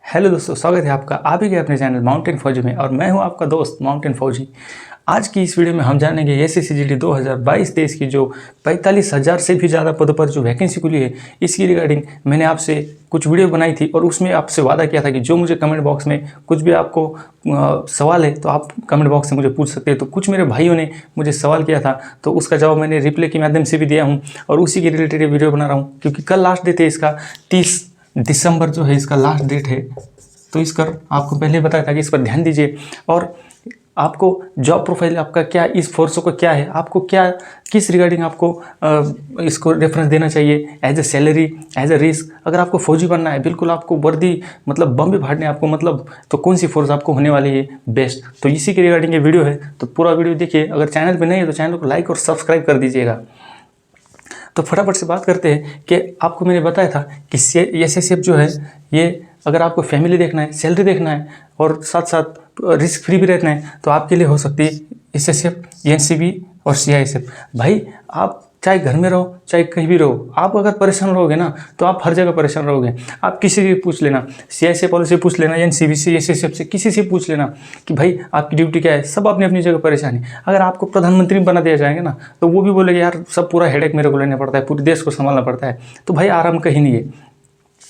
Hello दोस्तों, स्वागत है आपका आप ही के अपने चैनल माउंटेन फौजी में। और मैं हूं आपका दोस्त माउंटेन फौजी। आज की इस वीडियो में हम जानेंगे एसएससी 2022-23 की जो 45,000 से भी ज़्यादा पदों पर जो वैकेंसी खुली है, इसकी रिगार्डिंग मैंने आपसे कुछ वीडियो बनाई थी और उसमें आपसे वादा किया था कि जो मुझे कमेंट बॉक्स में कुछ भी आपको सवाल है तो आप कमेंट बॉक्स से मुझे पूछ सकते हैं। तो कुछ मेरे भाइयों ने मुझे सवाल किया था तो उसका जवाब मैंने रिप्लाई के माध्यम से भी दिया हूँ और उसी के रिलेटेड वीडियो बना रहा हूँ, क्योंकि कल लास्ट डेट है इसका 30 दिसंबर जो है इसका लास्ट डेट है। तो इस पर आपको पहले बताया था कि इस पर ध्यान दीजिए। और आपको जॉब प्रोफाइल आपका क्या, इस फोर्सों का क्या है, आपको क्या किस रिगार्डिंग आपको इसको रेफरेंस देना चाहिए, as a salary, as a risk. अगर आपको फौजी बनना है, बिल्कुल आपको वर्दी मतलब बम भी फाड़ने आपको मतलब, तो कौन सी फोर्स आपको होने वाली है बेस्ट, तो इसी के रिगार्डिंग ये वीडियो है। तो पूरा वीडियो देखिए। अगर चैनल पर नहीं है तो चैनल को लाइक और सब्सक्राइब कर दीजिएगा। तो फटाफट से बात करते हैं कि आपको मैंने बताया था कि एसएसएफ जो है ये अगर आपको फैमिली देखना है, सैलरी देखना है और साथ साथ रिस्क फ्री भी रहना है तो आपके लिए हो सकती है एसएसएफ, एनसीबी और सीआईएसएफ। भाई आप चाहे घर में रहो चाहे कहीं भी रहो, आप अगर परेशान रहोगे ना तो आप हर जगह परेशान रहोगे। आप किसी से पूछ लेना, सीआईएसएफ वाले से पूछ लेना, एनसीबी से, एसएसएफ से, किसी से पूछ लेना कि भाई आपकी ड्यूटी क्या है। सब अपनी अपनी जगह परेशान है। अगर आपको प्रधानमंत्री बना दिया जाएगा ना तो वो भी बोलेंगे यार सब पूरा हेडेक मेरे को लेना पड़ता है, पूरे देश को संभालना पड़ता है। तो भाई आराम कहीं नहीं है।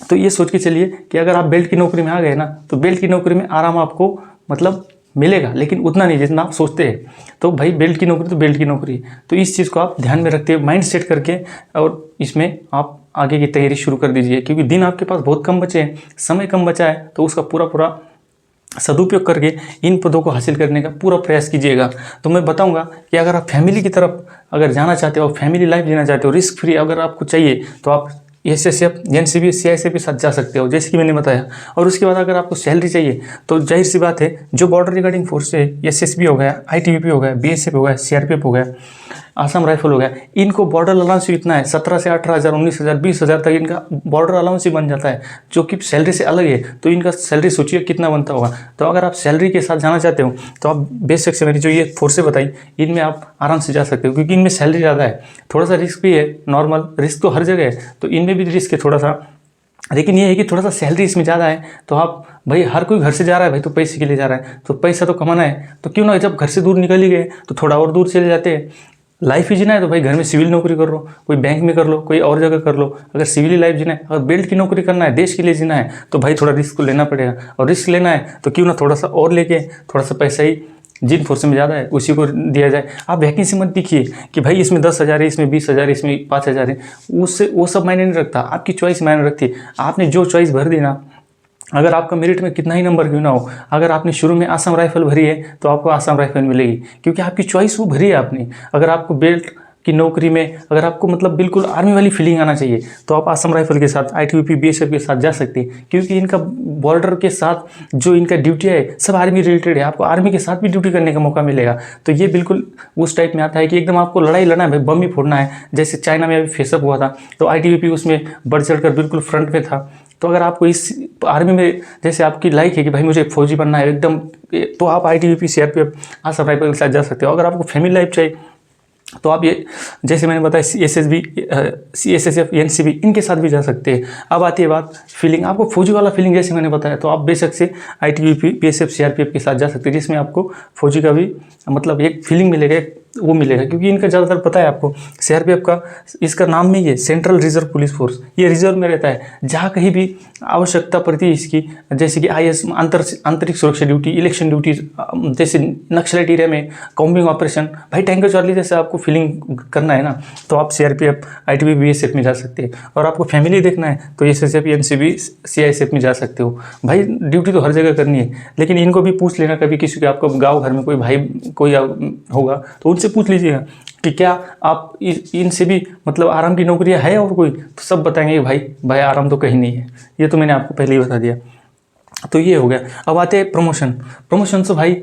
तो ये सोच के चलिए कि अगर आप बेल्ट की नौकरी में आ गए ना तो बेल्ट की नौकरी में आराम आपको मतलब मिलेगा, लेकिन उतना नहीं जितना आप सोचते हैं। तो भाई बेल्ट की नौकरी तो बेल्ट की नौकरी है। तो इस चीज़ को आप ध्यान में रखते हुए माइंड सेट करके और इसमें आप आगे की तैयारी शुरू कर दीजिए, क्योंकि दिन आपके पास बहुत कम बचे हैं, समय कम बचा है। तो उसका पूरा सदुपयोग करके इन पदों को हासिल करने का पूरा प्रयास कीजिएगा। तो मैं बताऊंगा कि अगर आप फैमिली की तरफ अगर जाना चाहते हो, फैमिली लाइफ जीना चाहते हो, रिस्क फ्री अगर आपको चाहिए तो आप एसएसएफ, एनसीबी, सीआईएसएफ के साथ जा सकते हो, जैसे कि मैंने बताया। और उसके बाद अगर आपको सैलरी चाहिए तो जाहिर सी बात है जो बॉर्डर रिगार्डिंग फोर्स है, एसएसबी हो गया, आईटीबीपी हो गया, बीएसएफ हो गया, सीआरपीएफ हो गया, आसाम राइफल हो गया, इनको बॉर्डर अलाउंस इतना है 17 से 18,000, 19,000, 20,000 तक इनका बॉर्डर अलाउंस ही बन जाता है, जो कि सैलरी से अलग है। तो इनका सैलरी सोचिए कितना बनता होगा। तो अगर आप सैलरी के साथ जाना चाहते हो तो आप बेशक से मैंने जो ये फोर्सें बताई इनमें आप आराम से जा सकते हो, क्योंकि इनमें सैलरी ज़्यादा है, थोड़ा सा रिस्क भी है। नॉर्मल रिस्क तो हर जगह है, तो इनमें भी रिस्क है थोड़ा सा, लेकिन ये है कि थोड़ा सा सैलरी इसमें ज़्यादा है। तो आप भाई हर कोई घर से जा रहा है भाई तो पैसे के लिए जा रहा है, तो पैसा तो कमाना है। तो क्यों ना जब घर से दूर निकल ही गए तो थोड़ा और दूर चले जाते हैं। लाइफ ही जीना है तो भाई घर में सिविल नौकरी कर लो, कोई बैंक में कर लो, कोई और जगह कर लो। अगर सिविल लाइफ जीना है, अगर बेल्ट की नौकरी करना है, देश के लिए जीना है तो भाई थोड़ा रिस्क को लेना पड़ेगा। और रिस्क लेना है तो क्यों ना थोड़ा सा और लेके थोड़ा सा पैसा ही जिन फोर्स में ज़्यादा है उसी को दिया जाए। आप वैकेंसी मत दिखिए कि भाई इसमें 10,000 है, इसमें 20,000 है, इसमें 5,000 है। उससे वो सब मायने नहीं रखता, आपकी चॉइस मायने रखती है। आपने जो चॉइस भर दी ना, अगर आपका मेरिट में कितना ही नंबर क्यों ना हो, अगर आपने शुरू में आसाम राइफल भरी है तो आपको आसाम राइफल मिलेगी, क्योंकि आपकी चॉइस वो भरी है आपने। अगर आपको बेल्ट की नौकरी में अगर आपको मतलब बिल्कुल आर्मी वाली फीलिंग आना चाहिए तो आप आसाम राइफल के साथ, आईटीबीपी, बीएसएफ के साथ जा सकते हैं, क्योंकि इनका बॉर्डर के साथ जो इनका ड्यूटी है सब आर्मी रिलेटेड है। आपको आर्मी के साथ भी ड्यूटी करने का मौका मिलेगा। तो ये बिल्कुल उस टाइप में आता है कि एकदम आपको लड़ाई लड़ना है भाई, बम ही फोड़ना है। जैसे चाइना में अभी फेसअप हुआ था तो आईटीबीपी उसमें बढ़ चढ़ कर बिल्कुल फ्रंट में था। तो अगर आपको इस आर्मी में जैसे आपकी लाइक है कि भाई मुझे फौजी बनना है एकदम, तो आप आईटीबीपी, सीआरपीएफ, आसाम राइफल के साथ जा सकते हो। अगर आपको फैमिली लाइफ चाहिए तो आप ये जैसे मैंने बताया एसएसबी, एसएसएफ, एनसीबी इनके साथ भी जा सकते हैं। अब आती है बात फीलिंग, आपको फौजी वाला फीलिंग जैसे मैंने बताया तो आप बेशक से आईटीबीपी, बीएसएफ, सीआरपीएफ के साथ जा सकते हैं, जिसमें आपको फौजी का भी मतलब एक फीलिंग मिलेगा, वो मिलेगा। क्योंकि इनका ज़्यादातर पता है आपको, सीआरपीएफ का इसका नाम में ही है सेंट्रल रिजर्व पुलिस फोर्स, ये रिजर्व में रहता है। जहाँ कहीं भी आवश्यकता पड़ती है इसकी, जैसे कि आईएएस, आंतरिक सुरक्षा ड्यूटी, इलेक्शन ड्यूटी, जैसे नक्सलाइट एरिया में कॉम्बिंग ऑपरेशन, भाई टैंकर चार्ली जैसे आपको फीलिंग करना है ना तो आप सीआरपीएफ, आईटीबीपी, बीएसएफ में जा सकते हैं। और आपको फैमिली देखना है तो एसएसएफ, एनसीबी, सीआईएसएफ में जा सकते हो। भाई ड्यूटी तो हर जगह करनी है, लेकिन इनको भी पूछ लेना कभी किसी के, आपको गाँव घर में कोई भाई कोई होगा तो उनसे पूछ लीजिएगा कि क्या आप इनसे भी मतलब आराम की नौकरियां है और कोई, तो सब बताएंगे भाई आराम तो कहीं नहीं है। ये तो मैंने आपको पहले ही बता दिया। तो ये हो गया। अब आते हैं प्रमोशन से भाई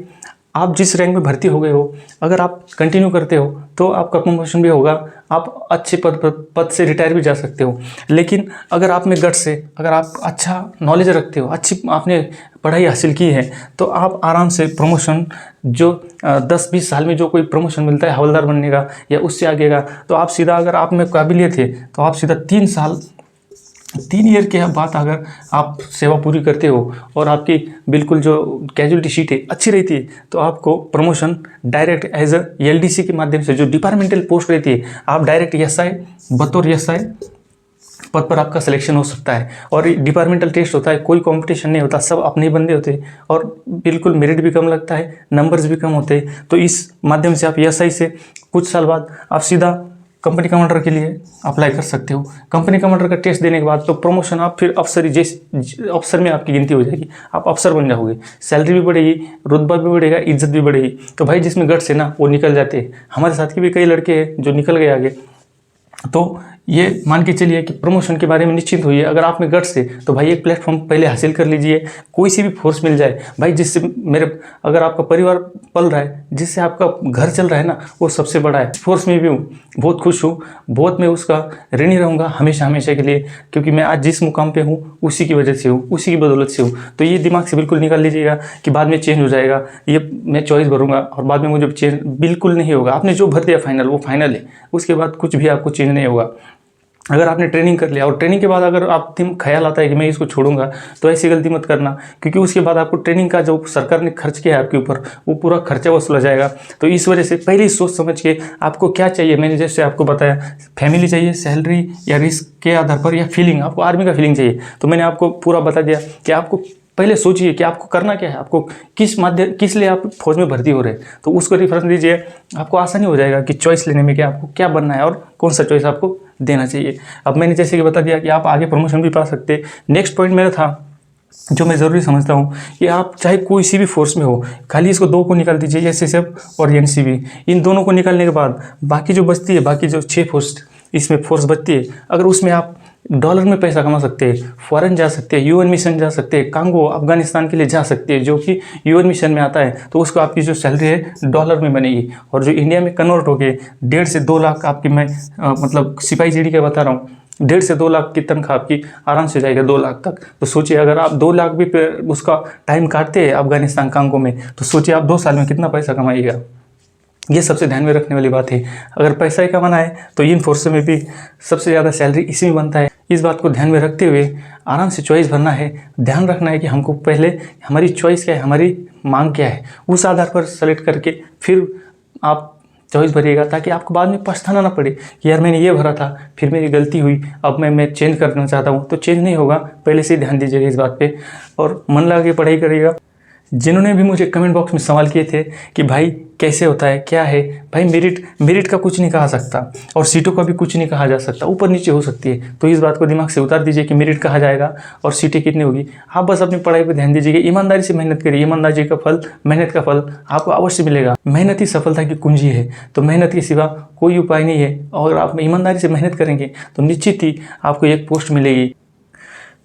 आप जिस रैंक में भर्ती हो गए हो, अगर आप कंटिन्यू करते हो तो आपका प्रमोशन भी होगा, आप अच्छे पद से रिटायर भी जा सकते हो। लेकिन अगर आप में गट्स है, अगर आप अच्छा नॉलेज रखते हो, अच्छी आपने पढ़ाई हासिल की है तो आप आराम से प्रमोशन जो 10-20 साल में जो कोई प्रमोशन मिलता है हवलदार बनने का या उससे आगे का, तो आप सीधा, अगर आप में काबिलियत है तो आप सीधा 3 साल 3 ईयर की बात अगर आप सेवा पूरी करते हो और आपकी बिल्कुल जो कैजुअलिटी शीट है अच्छी रहती है तो आपको promotion direct as a LDC के माध्यम से, जो डिपार्टमेंटल पोस्ट रहती है, आप डायरेक्ट एसआई, बतौर एसआई पद पर आपका सिलेक्शन हो सकता है। और डिपार्टमेंटल टेस्ट होता है, कोई कंपटीशन नहीं होता, सब अपने ही बंदे होते हैं और बिल्कुल मेरिट भी कम लगता है, नंबर्स भी कम होते हैं। तो इस माध्यम से आप एसआई से कुछ साल बाद आप सीधा कंपनी कमांडर के लिए अप्लाई कर सकते हो। कंपनी कमांडर का टेस्ट देने के बाद तो प्रमोशन, आप फिर अफसर, जैसे अफसर में आपकी गिनती हो जाएगी, आप अफसर बन जाओगे, सैलरी भी बढ़ेगी, रुतबा भी बढ़ेगा, इज्जत भी बढ़ेगी। तो भाई जिसमें गट्स है ना वो निकल जाते हैं। हमारे साथ के भी कई लड़के हैं जो निकल गए आगे। तो ये मान के चलिए कि प्रमोशन के बारे में निश्चिंत होइए। अगर आप में गट्स है तो भाई एक प्लेटफॉर्म पहले हासिल कर लीजिए, कोई सी भी फोर्स मिल जाए भाई, जिससे अगर आपका परिवार पल रहा है, जिससे आपका घर चल रहा है ना, वो सबसे बड़ा है। फोर्स में भी हूँ, बहुत खुश हूँ, बहुत मैं उसका ऋणी रहूँगा हमेशा हमेशा के लिए, क्योंकि मैं आज जिस मुकाम पे हूँ उसी की वजह से हूँ, उसी की बदौलत से हूँ। तो ये दिमाग से बिल्कुल निकाल लीजिएगा कि बाद में चेंज हो जाएगा, ये मैं चॉइस भरूँगा और बाद में मुझे चेंज बिल्कुल नहीं होगा। आपने जो भर दिया फाइनल वो फाइनल है, उसके बाद कुछ भी आपको चेंज नहीं होगा। अगर आपने ट्रेनिंग कर लिया और ट्रेनिंग के बाद अगर आप ख्याल आता है कि मैं इसको छोड़ूंगा, तो ऐसी गलती मत करना, क्योंकि उसके बाद आपको ट्रेनिंग का जो सरकार ने खर्च किया है आपके ऊपर, वो पूरा खर्चा वसूला जाएगा। तो इस वजह से पहले ही सोच समझ के आपको क्या चाहिए, मैंने जैसे आपको बताया, फैमिली चाहिए, सैलरी या रिस्क के आधार पर, या फीलिंग, आपको आर्मी का फीलिंग चाहिए। तो मैंने आपको पूरा बता दिया कि आपको पहले सोचिए कि आपको करना क्या है, आपको किस लिए आप फौज में भर्ती हो रहे हैं, तो उसको रेफरेंस दीजिए, आपको आसानी हो जाएगा कि चॉइस लेने में कि आपको क्या बनना है और कौन सा चॉइस आपको देना चाहिए। अब मैंने जैसे कि बता दिया कि आप आगे प्रमोशन भी पा सकते हैं। नेक्स्ट पॉइंट मेरा था जो मैं ज़रूरी समझता हूँ कि आप चाहे कोई सी भी फोर्स में हो, खाली इसको 2 को निकाल दीजिए, एसएसएफ और एनसीबी। इन दोनों को निकालने के बाद बाकी जो बचती है, बाकी जो 6 फोर्स इसमें फोर्स बचती है, अगर उसमें आप डॉलर में पैसा कमा सकते हैं, फॉरेन जा सकते हैं, यूएन मिशन जा सकते हैं, कांगो अफगानिस्तान के लिए जा सकते हैं, जो कि यूएन मिशन में आता है, तो उसको आपकी जो सैलरी है डॉलर में बनेगी। और जो इंडिया में कन्वर्ट हो गए 1.5 से 2 लाख आपकी, मैं मतलब सिपाही जीडी का बता रहा हूँ, 1.5 से 2 लाख की तनख्वाह आपकी आराम से जाएगा 2 लाख तक। तो सोचिए अगर आप 2 लाख भी उसका टाइम काटते हैं अफगानिस्तान कांगो में, तो सोचिए आप 2 साल में कितना पैसा कमाइएगा। ये सबसे ध्यान में रखने वाली बात है। अगर पैसा ही कमाना है तो इन फोर्स में भी सबसे ज़्यादा सैलरी इसी में बनता है। इस बात को ध्यान में रखते हुए आराम से चॉइस भरना है। ध्यान रखना है कि हमको पहले हमारी चॉइस क्या है, हमारी मांग क्या है, उस आधार पर सेलेक्ट करके फिर आप चॉइस भरिएगा, ताकि आपको बाद में पछताना ना पड़े कि यार मैंने ये भरा था, फिर मेरी गलती हुई, अब मैं चेंज करना चाहता हूँ। तो चेंज नहीं होगा, पहले से ही ध्यान दीजिएगा इस बात पे और मन लगा के पढ़ाई करिएगा। जिन्होंने भी मुझे कमेंट बॉक्स में सवाल किए थे कि भाई कैसे होता है, क्या है, भाई मेरिट का कुछ नहीं कहा सकता और सीटों का भी कुछ नहीं कहा जा सकता, ऊपर नीचे हो सकती है। तो इस बात को दिमाग से उतार दीजिए कि मेरिट कहा जाएगा और सीटें कितनी होगी। आप बस अपनी पढ़ाई पर ध्यान दीजिएगा, ईमानदारी से मेहनत करिए, ईमानदारी का फल, मेहनत का फल आपको अवश्य मिलेगा। मेहनत ही सफलता की कुंजी है, तो मेहनत के सिवा कोई उपाय नहीं है। और आप ईमानदारी से मेहनत करेंगे तो निश्चित ही आपको एक पोस्ट मिलेगी।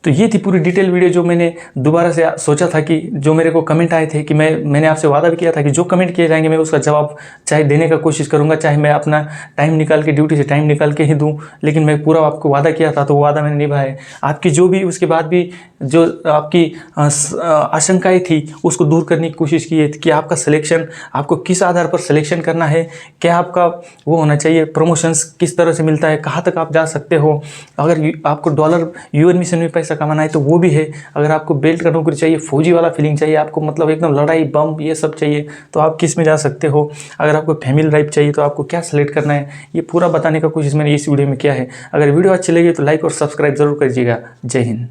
तो ये थी पूरी डिटेल वीडियो जो मैंने दोबारा से सोचा था कि जो मेरे को कमेंट आए थे कि मैंने आपसे वादा भी किया था कि जो कमेंट किए जाएंगे मैं उसका जवाब चाहे देने का कोशिश करूंगा, चाहे मैं अपना टाइम निकाल के, ड्यूटी से टाइम निकाल के ही दूं, लेकिन मैं पूरा आपको वादा किया था तो वो वादा मैंने निभाया है। आपकी जो भी उसके बाद भी जो आपकी आशंकाएँ थी उसको दूर करने की कोशिश की है कि आपका सिलेक्शन, आपको किस आधार पर सिलेक्शन करना है, क्या आपका वो होना चाहिए, प्रमोशंस किस तरह से मिलता है, कहाँ तक आप जा सकते हो, अगर आपको डॉलर यूएन मिशन में पैसा कमाना है तो वो भी है, अगर आपको बेल्ट का नौकरी चाहिए, फौजी वाला फीलिंग चाहिए, आपको मतलब एकदम लड़ाई बम ये सब चाहिए तो आप किस में जा सकते हो, अगर आपको फैमिली लाइफ चाहिए तो आपको क्या सेलेक्ट करना है, ये पूरा बताने का कोशिश मैंने इस वीडियो में किया है। अगर वीडियो अच्छी लगी तो लाइक और सब्सक्राइब जरूर करिएगा। जय हिंद।